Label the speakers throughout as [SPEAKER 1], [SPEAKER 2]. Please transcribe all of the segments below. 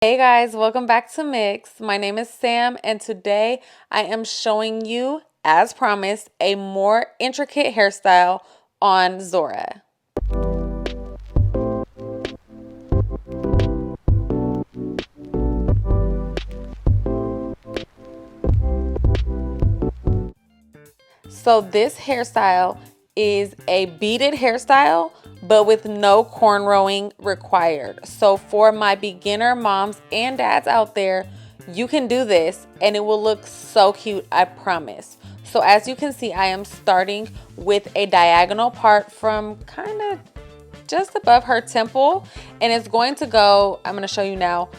[SPEAKER 1] Hey guys, welcome back to Mix. My name is Sam, and today I am showing you, as promised, a more intricate hairstyle on Zora. So this hairstyle is a beaded hairstyle, but with no cornrowing required. So for my beginner moms and dads out there, you can do this and it will look so cute, I promise. So as you can see, I am starting with a diagonal part from kind of just above her temple, and it's going to go, I'm going to show you now,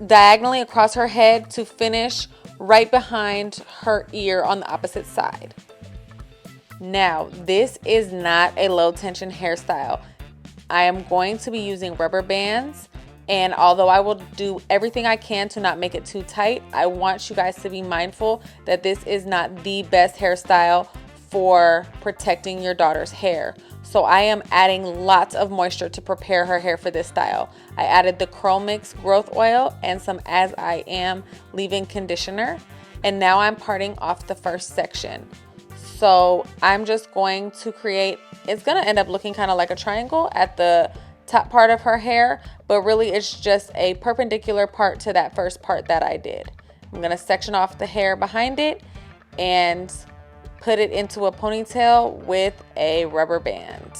[SPEAKER 1] diagonally across her head to finish right behind her ear on the opposite side. Now, this is not a low tension hairstyle. I am going to be using rubber bands, and although I will do everything I can to not make it too tight, I want you guys to be mindful that this is not the best hairstyle for protecting your daughter's hair. So I am adding lots of moisture to prepare her hair for this style. I added the Curl Mix growth oil and some As I Am leave-in conditioner, and now I'm parting off the first section. So I'm just going to create, it's going to end up looking kind of like a triangle at the top part of her hair, but really it's just a perpendicular part to that first part that I did. I'm going to section off the hair behind it and put it into a ponytail with a rubber band.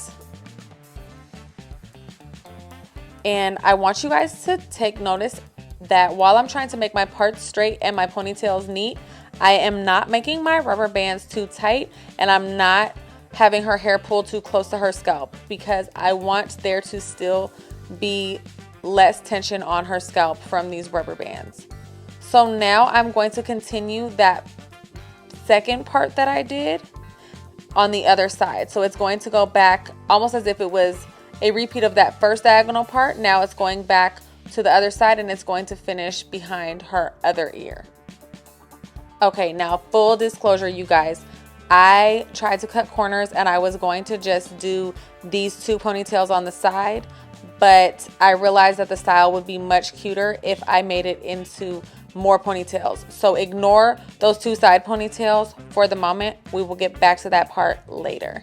[SPEAKER 1] And I want you guys to take notice that while I'm trying to make my parts straight and my ponytails neat, I am not making my rubber bands too tight, and I'm not having her hair pull too close to her scalp because I want there to still be less tension on her scalp from these rubber bands. So now I'm going to continue that second part that I did on the other side. So it's going to go back almost as if it was a repeat of that first diagonal part. Now it's going back to the other side and it's going to finish behind her other ear. Okay, now full disclosure, you guys, I tried to cut corners and I was going to just do these two ponytails on the side, but I realized that the style would be much cuter if I made it into more ponytails. So ignore those two side ponytails for the moment. We will get back to that part later.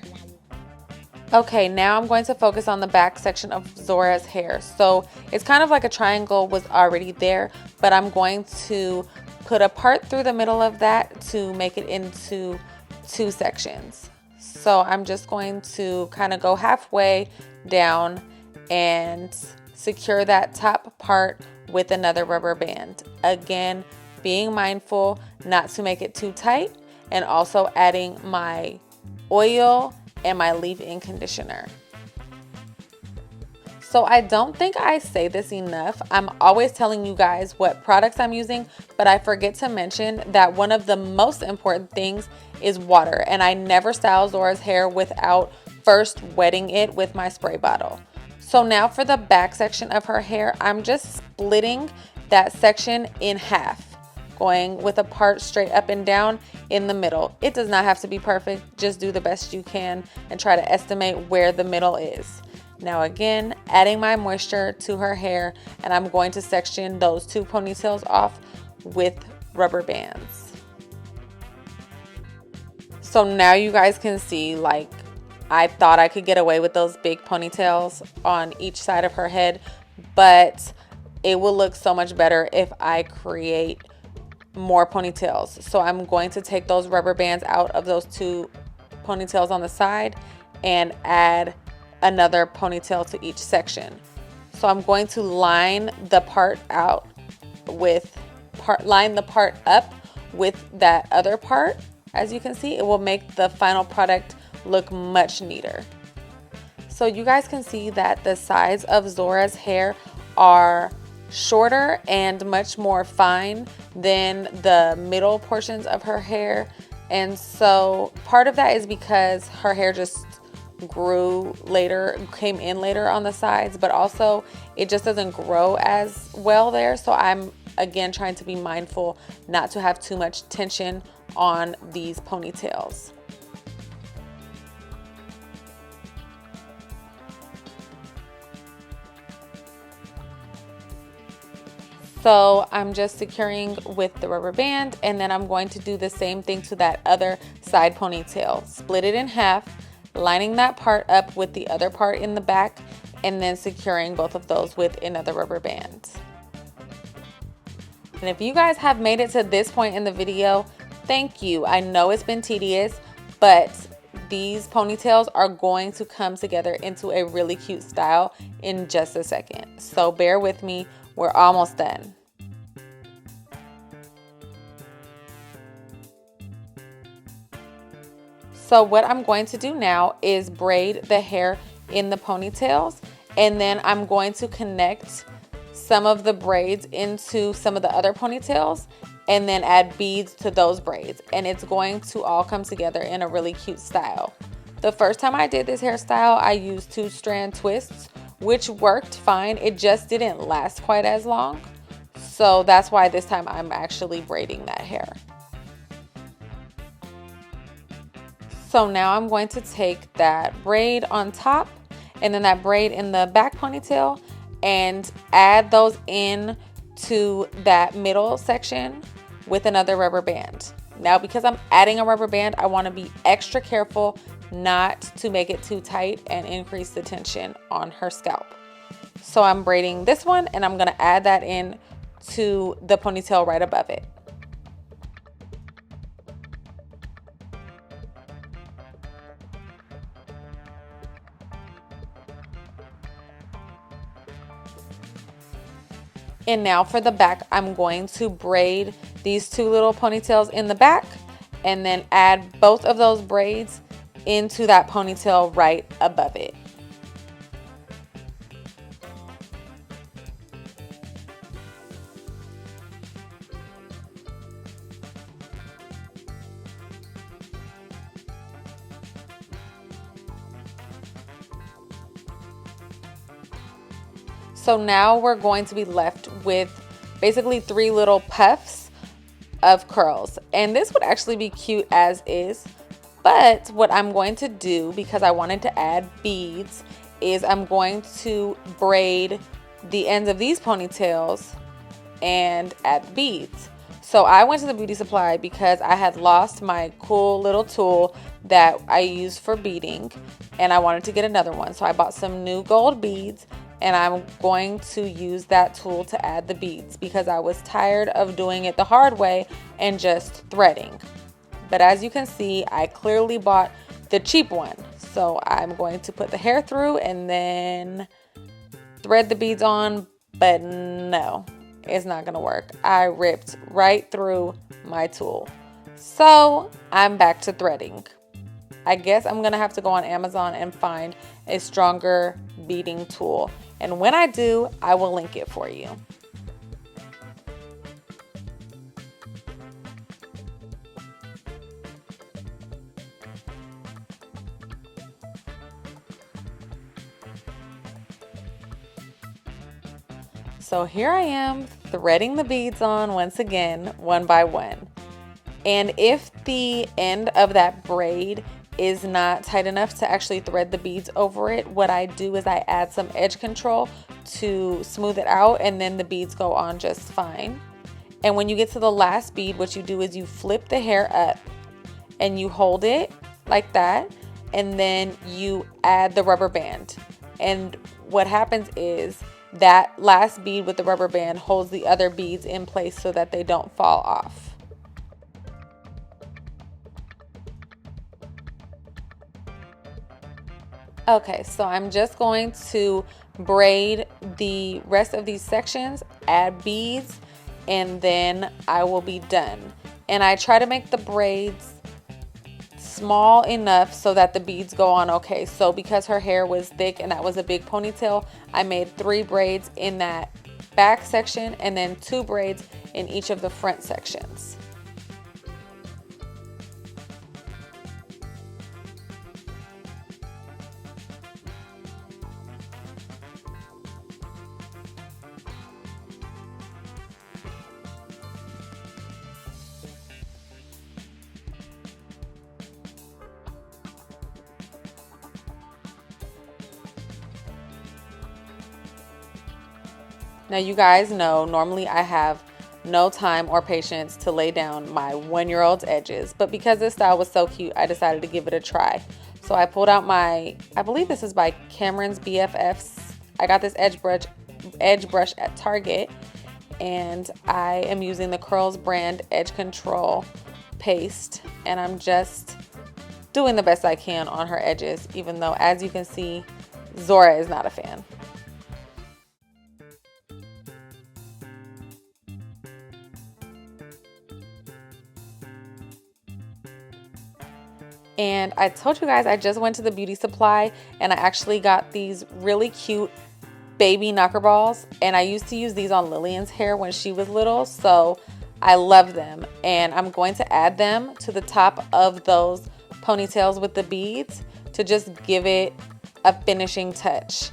[SPEAKER 1] Okay, now I'm going to focus on the back section of Zora's hair. So it's kind of like a triangle was already there, but I'm going to put a part through the middle of that to make it into two sections. So I'm just going to kind of go halfway down and secure that top part with another rubber band. Again, being mindful not to make it too tight, and also adding my oil and my leave-in conditioner. So I don't think I say this enough. I'm always telling you guys what products I'm using, but I forget to mention that one of the most important things is water, and I never style Zora's hair without first wetting it with my spray bottle. So now for the back section of her hair, I'm just splitting that section in half, going with a part straight up and down in the middle. It does not have to be perfect, just do the best you can and try to estimate where the middle is. Now again, adding my moisture to her hair, and I'm going to section those two ponytails off with rubber bands. So now you guys can see, like, I thought I could get away with those big ponytails on each side of her head, but it will look so much better if I create more ponytails. So I'm going to take those rubber bands out of those two ponytails on the side and add another ponytail to each section. So I'm going to line the part out with line the part up with that other part. As you can see, it will make the final product look much neater. So you guys can see that the sides of Zora's hair are shorter and much more fine than the middle portions of her hair. And so part of that is because her hair just came in later on the sides, but also it just doesn't grow as well there. So I'm again trying to be mindful not to have too much tension on these ponytails. So I'm just securing with the rubber band, and then I'm going to do the same thing to that other side ponytail. Split it in half, lining that part up with the other part in the back, and then securing both of those with another rubber band. And if you guys have made it to this point in the video, thank you. I know it's been tedious, but these ponytails are going to come together into a really cute style in just a second. So bear with me, we're almost done. So what I'm going to do now is braid the hair in the ponytails, and then I'm going to connect some of the braids into some of the other ponytails and then add beads to those braids, and it's going to all come together in a really cute style. The first time I did this hairstyle, I used 2-strand twists, which worked fine. It just didn't last quite as long, so that's why this time I'm actually braiding that hair. So now I'm going to take that braid on top and then that braid in the back ponytail and add those in to that middle section with another rubber band. Now, because I'm adding a rubber band, I want to be extra careful not to make it too tight and increase the tension on her scalp. So I'm braiding this one, and I'm going to add that in to the ponytail right above it. And now for the back, I'm going to braid these 2 little ponytails in the back and then add both of those braids into that ponytail right above it. So now we're going to be left with basically 3 little puffs of curls. And this would actually be cute as is. But what I'm going to do, because I wanted to add beads, is I'm going to braid the ends of these ponytails and add beads. So I went to the beauty supply because I had lost my cool little tool that I use for beading, and I wanted to get another one. So I bought some new gold beads, and I'm going to use that tool to add the beads because I was tired of doing it the hard way and just threading. But as you can see, I clearly bought the cheap one. So I'm going to put the hair through and then thread the beads on, but no, it's not gonna work. I ripped right through my tool. So I'm back to threading. I guess I'm gonna have to go on Amazon and find a stronger beading tool. And when I do, I will link it for you. So here I am threading the beads on once again, one by one. And if the end of that braid is not tight enough to actually thread the beads over it, what I do is I add some edge control to smooth it out, and then the beads go on just fine. And when you get to the last bead, what you do is you flip the hair up and you hold it like that, and then you add the rubber band. And what happens is that last bead with the rubber band holds the other beads in place so that they don't fall off. Okay, so I'm just going to braid the rest of these sections, add beads, and then I will be done. And I try to make the braids small enough so that the beads go on okay. So because her hair was thick and that was a big ponytail, I made 3 braids in that back section and then 2 braids in each of the front sections. Now you guys know normally I have no time or patience to lay down my 1-year-old's edges, but because this style was so cute, I decided to give it a try. So I pulled out my, I believe this is by Cameron's BFFs. I got this edge brush at Target, and I am using the Curls brand Edge Control paste, and I'm just doing the best I can on her edges, even though, as you can see, Zora is not a fan. And I told you guys I just went to the beauty supply and I actually got these really cute baby knocker balls, and I used to use these on Lillian's hair when she was little, so I love them, and I'm going to add them to the top of those ponytails with the beads to just give it a finishing touch.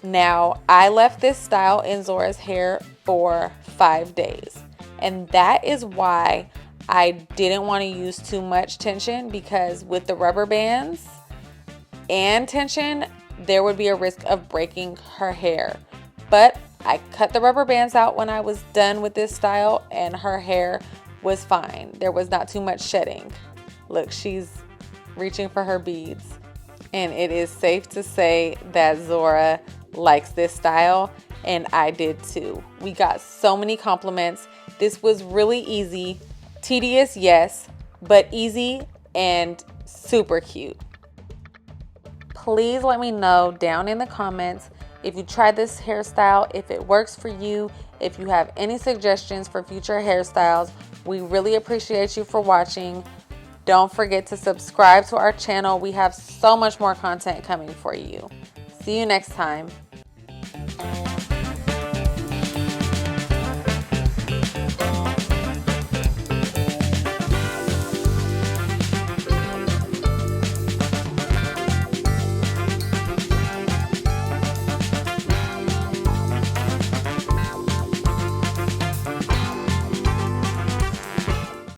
[SPEAKER 1] Now, I left this style in Zora's hair for 5 days, and that is why I didn't want to use too much tension, because with the rubber bands and tension, there would be a risk of breaking her hair. But I cut the rubber bands out when I was done with this style, and her hair was fine. There was not too much shedding. Look, she's reaching for her beads. And it is safe to say that Zora likes this style, and I did too. We got so many compliments. This was really easy. Tedious, yes, but easy and super cute. Please let me know down in the comments if you tried this hairstyle, if it works for you, if you have any suggestions for future hairstyles. We really appreciate you for watching. Don't forget to subscribe to our channel. We have so much more content coming for you. See you next time.